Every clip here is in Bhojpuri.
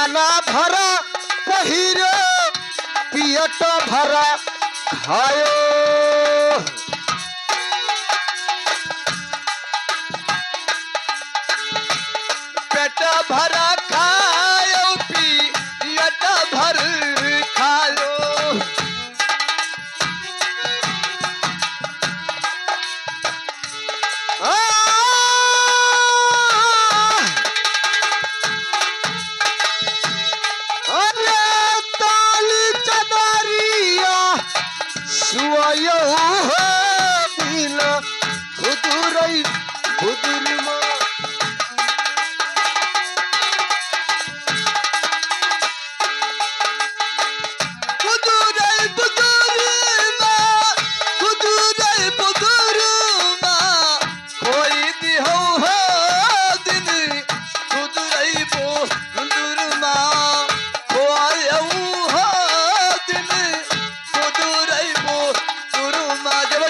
खाना भरा पहिरो पियट भरा खायो पेट भरा खायो पियट भर खायो सुयो बिना खुदुरई खुदुरमा खुदुरई खुदुरमा खुदुरई खुदुरमा कोई दिहो हो दिन खुदुरई खुदुरमा कोई हो दिन खुदुरई खुदुरमा जब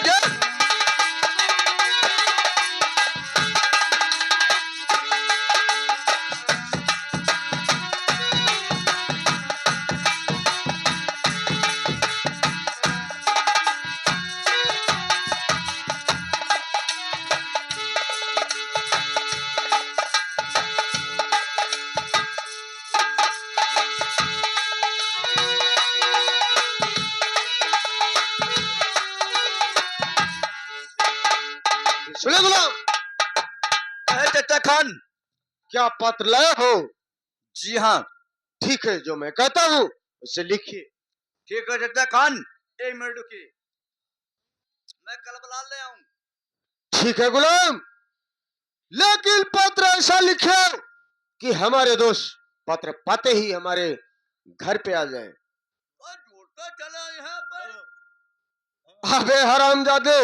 सुने गुलाम चचा खान क्या पत्र लाए हो? जी हाँ ठीक है जो मैं कहता हूँ उसे लिखिए। ठीक है चचा खान 1 मिनट रुकिए मैं कल बुला ले आऊं। ठीक है गुलाम लेकिन पत्र ऐसा लिखे कि हमारे दोस्त पत्र पाते ही हमारे घर पे आ जाए। झूठा चला यहाँ पर अबे हरामजादे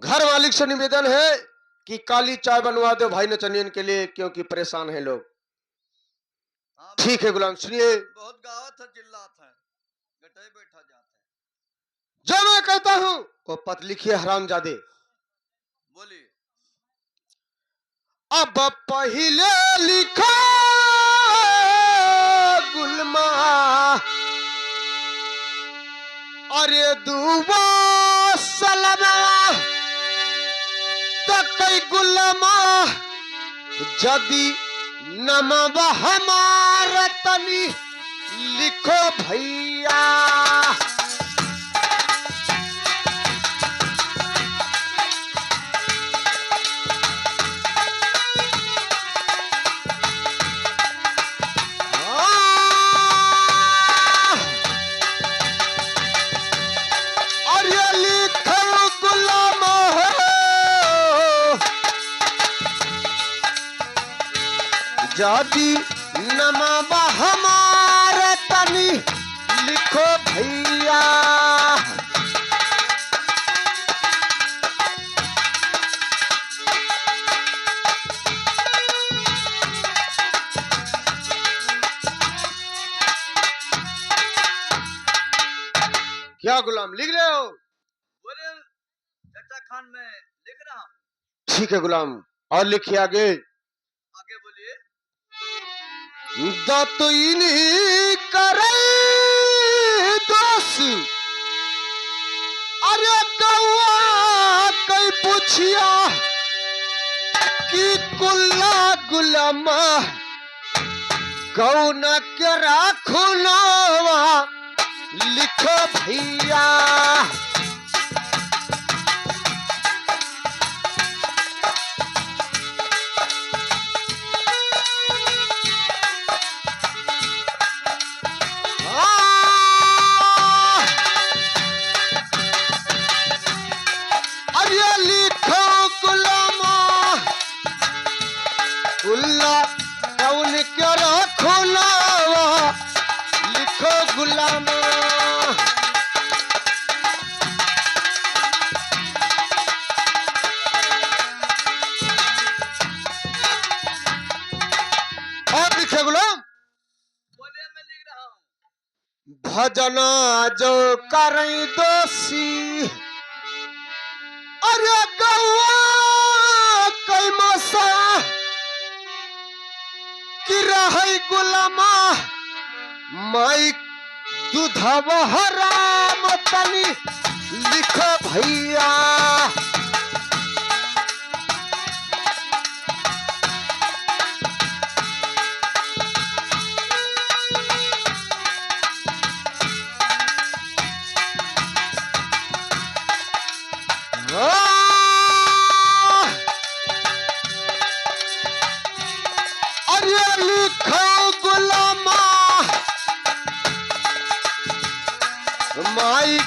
घर मालिक से निवेदन है कि काली चाय बनवा दो भाई नचनियन के लिए क्योंकि परेशान है लोग। ठीक है गुलाम सुनिए। बहुत गावत है चिल्लात है गटे बैठा जाता है जो मैं कहता हूं को पत्र लिखिए हरामजादे। बोलिए। अब पहले लिखा गुलमा अरे दुआ सलमा कई गुलमा जदी नमवा हमारा तनी लिखो भैया। जादी नमवा हमारे तनी लिखो भैया। क्या गुलाम लिख रहे हो? बोले चचा खान मैं लिख रहा हूँ। ठीक है गुलाम और लिखिए आगे। आगे बोलिए। दतुइनी करे दोस अरे कौआ कई पूछिया कि कुल्ला गुलामा गौ न के राखो नवा लिखो भैया। भजना जो करें दोषी अरे गौआ कई मसा कि रहै गुलामा माई दूधवा हराम तनी लिख भैया। अरे लिखो गुलामा माई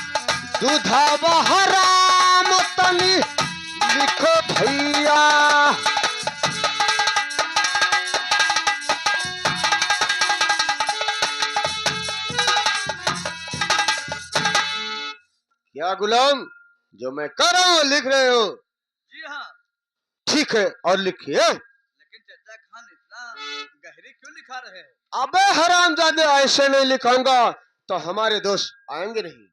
दूधवा हराम तनी लिखो भैया। क्या गुलाम, जो मैं कर रहा हूँ लिख रहे हो? जी हाँ। ठीक है, और लिखिए। लेकिन चचा खान इतना गहरी क्यों लिखा रहे हो? अबे हरामजादे, ऐसे नहीं लिखाऊंगा तो हमारे दोस्त आएंगे नहीं।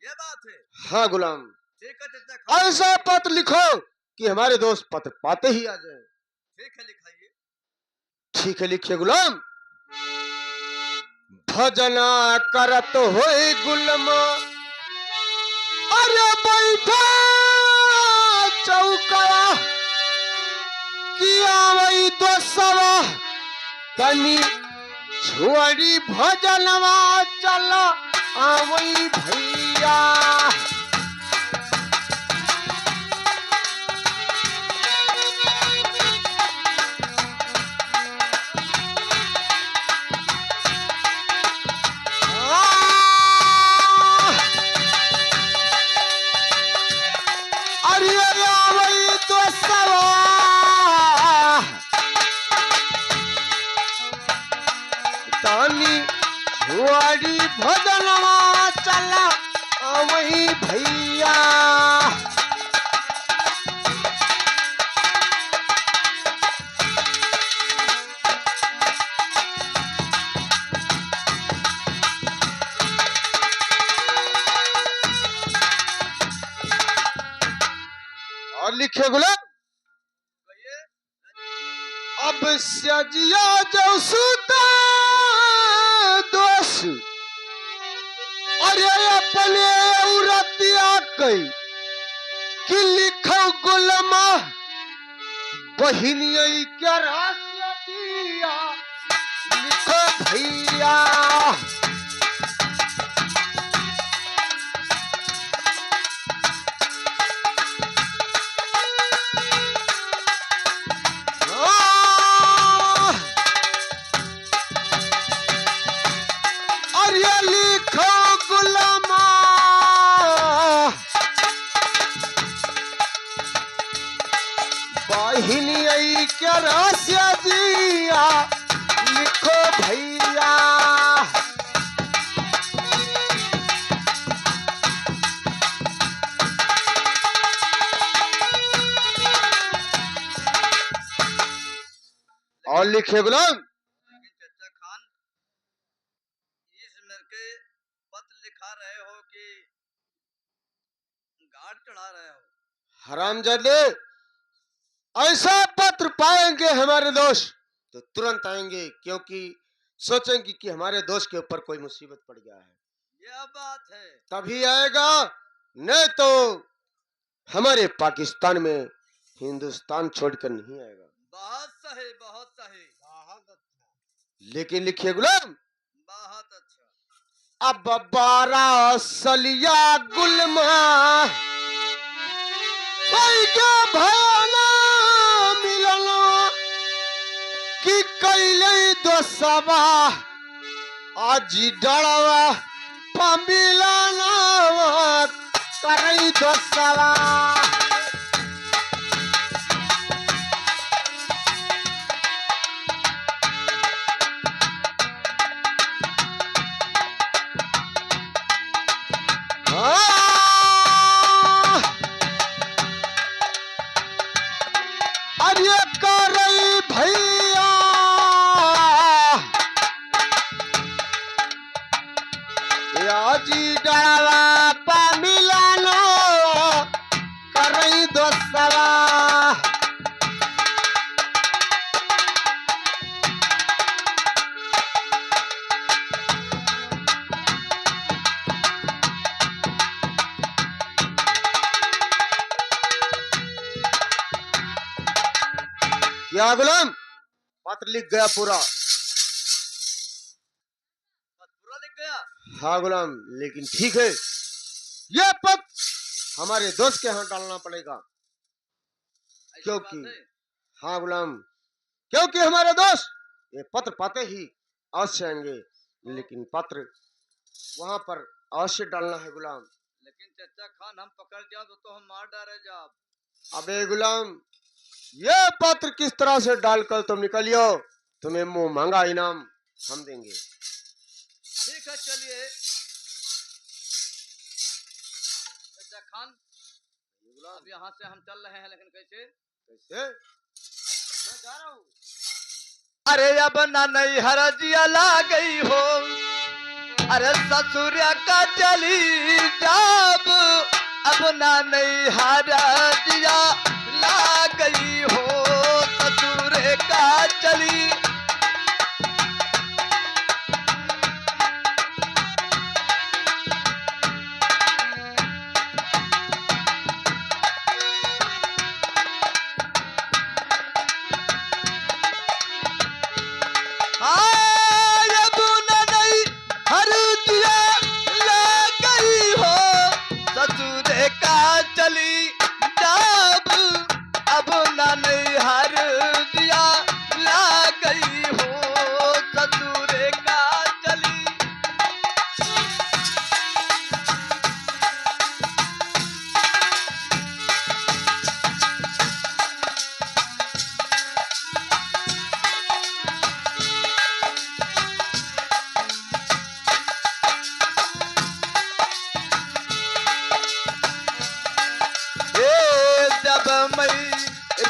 ये बात है। हाँ गुलाम, ठीक है चचा खान। ऐसा पत्र लिखो कि हमारे दोस्त पत्र पाते ही आ जाए। ठीक है, लिखाइए। ठीक है, लिखिए गुलाम। भजना करत होए गुलमा अरे बैठा चौका किया वही दोसवा तनी छोड़ी भजनवा चला आवई भैया। अरे आवई दोसवा तानी छोड़ी भजनवा चला आवई भैया। और लिखे गुलाम। कहिए। अब सजिया जो सुता दोष अरे अपने औरतिया कई कि लिखो गुलमा बहिनिया क्या रास्ता दिया लिखो भैया। अरे लिखो गुलामा बहिनी आई क्या रास्या दिया लिखो भैया। और लिखे गुलाम। लेकिन चचा खान, इस मेरे के पत्र लिखा रहे हो कि गांठ चढ़ा रहे हो? हरामजादे, ऐसा पत्र पाएंगे हमारे दोस्त तो तुरंत आएंगे, क्योंकि सोचेंगे कि हमारे दोस्त के ऊपर कोई मुसीबत पड़ गया है, यह बात है। तभी आएगा, नहीं तो हमारे पाकिस्तान में हिंदुस्तान छोड़कर नहीं आएगा। बहुत सही, बहुत सही, बहुत अच्छा। लेकिन लिखिए गुलाम। बहुत अच्छा। अब 12 सलिया गुलमा भाई क्या भयाना मिलना कि कैले दोसवा आज डड़वा पमिलाना करई दोसवा। अरे करई भैया आजी डड़वा पमिलाना क्या गुलाम? पत्र लिख गया पूरा। पूरा लिख गया? हाँ गुलाम, लेकिन ठीक है, यह पत्र हमारे दोस्त के यहाँ डालना पड़ेगा। ऐसी क्योंकि बात है? हाँ गुलाम, क्योंकि हमारे दोस्त ये पत्र पाते ही अवश्य आएंगे, लेकिन पत्र वहां पर अवश्य डालना है गुलाम। लेकिन चचा खान हम पकड़ जाओ तो हम मार डाले जाओ। अबे गुलाम, ये पत्र किस तरह से डालकर तुम निकलियो, तुम्हें मुंह मांगा इनाम हम देंगे। ठीक है चलिए चचा खान, अब यहाँ से हम चल रहे हैं, लेकिन कैसे? कैसे? मैं जा रहा हूँ। अरे अब ना नहीं हरजिया ला गई हो, अरे ससुरिया का चली जाब, अब ना नहीं हरजिया ला गई हो, ससुर का चली।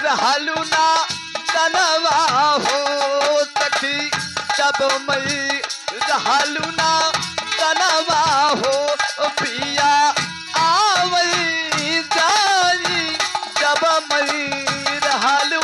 रहलू ना तनवा हो सखी, जब मैं रहलू ना तनवा हो, पिया आवई जाई, जब मैं रहलू।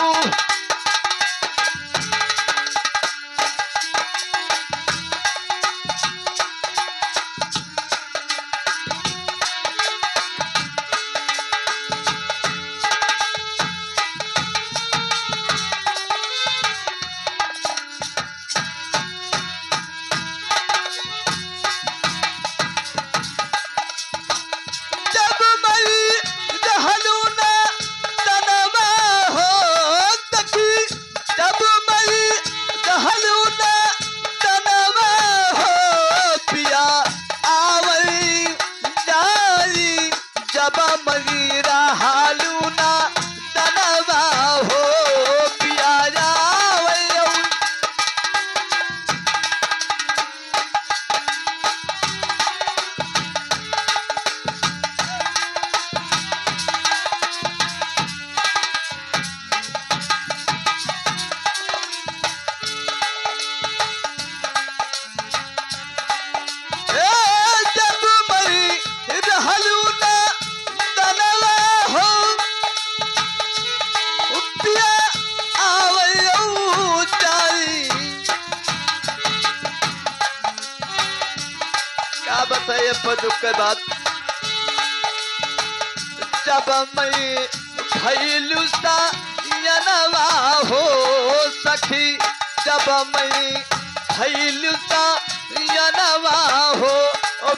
बताइए दुख के बाद, जब मैं भैलू सा यनवा हो सखी, जब मैं भैलू सा यनवा हो,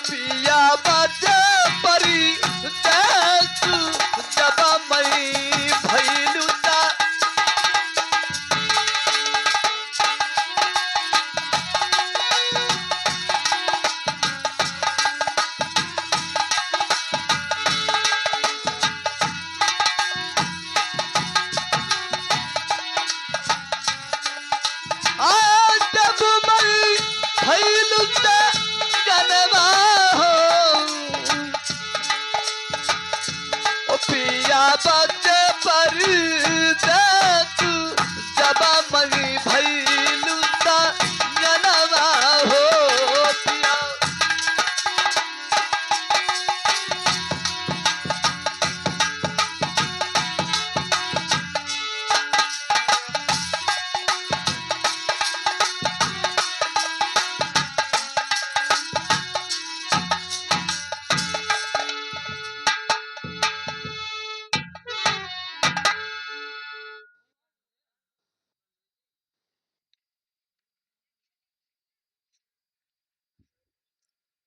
पिया बजे परी देसु, जब मैं भैलू सा। बच्चे पर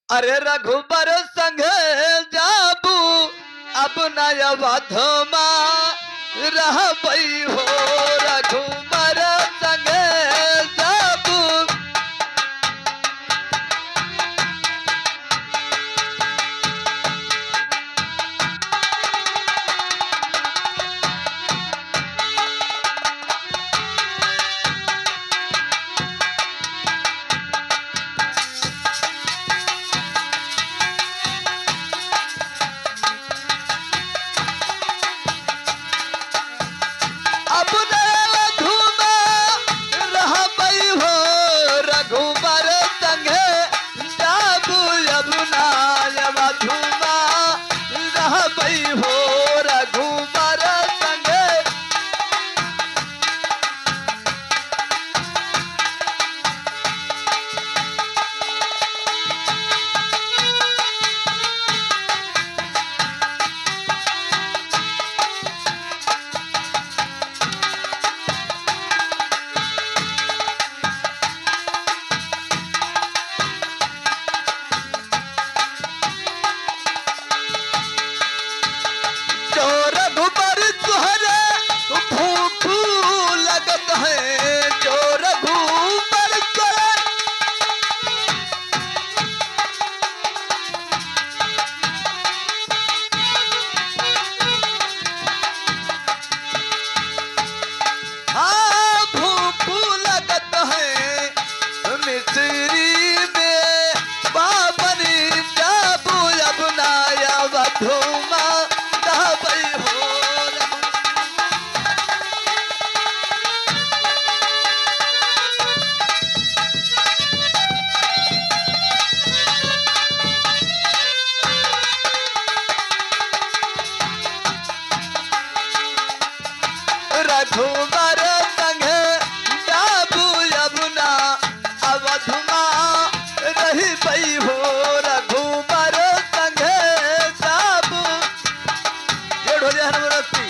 अरे रघुबर संग जाबू अब नया वधमा रह हो रघुबर संग जाबू अब नया धूमा रह हो रघुबर संग जाबू अब नया धूमा रह हो रघुबर संग जो रघुबर तुहरे भूख लगत है जो रघुबर तुहरे हाँ भूख लगत है मिस्री में बाबरी जाबू अब नया वधुमा रहबई हो रघुबर संग जाबू अब ना अवधमा रही बई हो रघुबर संग जाबू ये ढोलिया हनुमती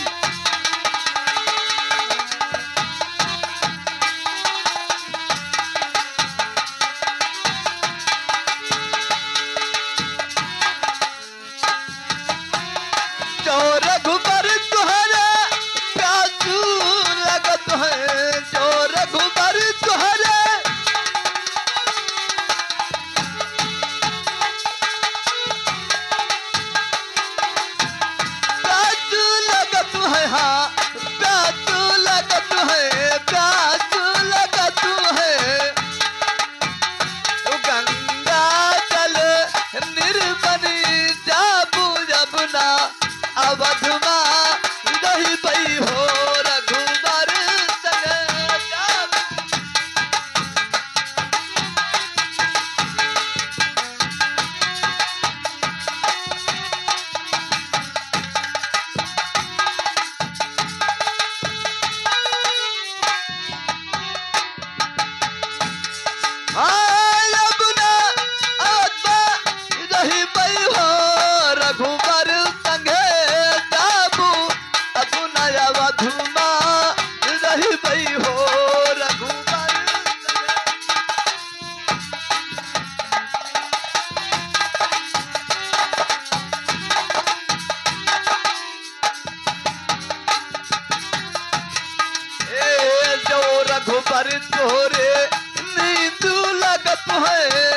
जो रघुबर तुहरे प्यासू लगत है जो रघुबर तुहरे प्यासू लगत है हाँ प्यासू लगत है प्यासू लगत है गंगा जल निर्मनी जाबू जबना अवधमा रही बई हो रघुबर संग जाबू हाँ अब ना आत्मा रही बई हो रघुबर संग जाबू अब नया वधुमा रही बई हो रघुबर संग ए जो रघुबर तोरे नींद लगत है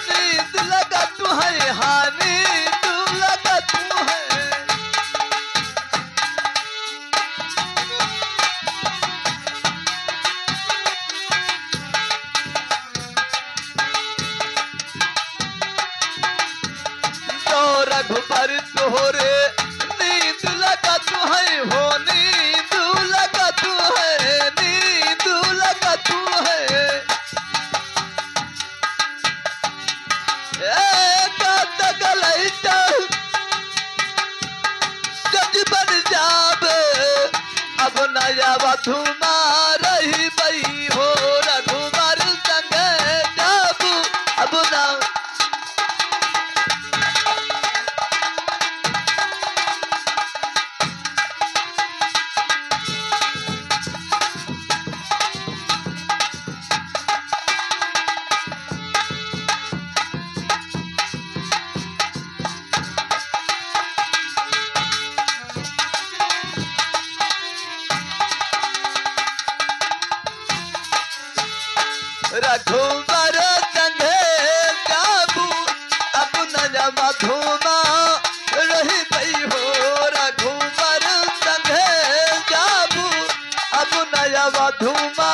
नींद लगत है हाँ नींद लगत है जो रघुबर तोरे नींद लगत है हो नींद लगत है नींद लगत है सज बन जाब अब नया वधुमा रही बई हो रघुबर संग जाबू अब ना रघुवर संगे जाबू अब नया मधुमा रही गई हो रघुवर संगे जाबू अब नया मधुमा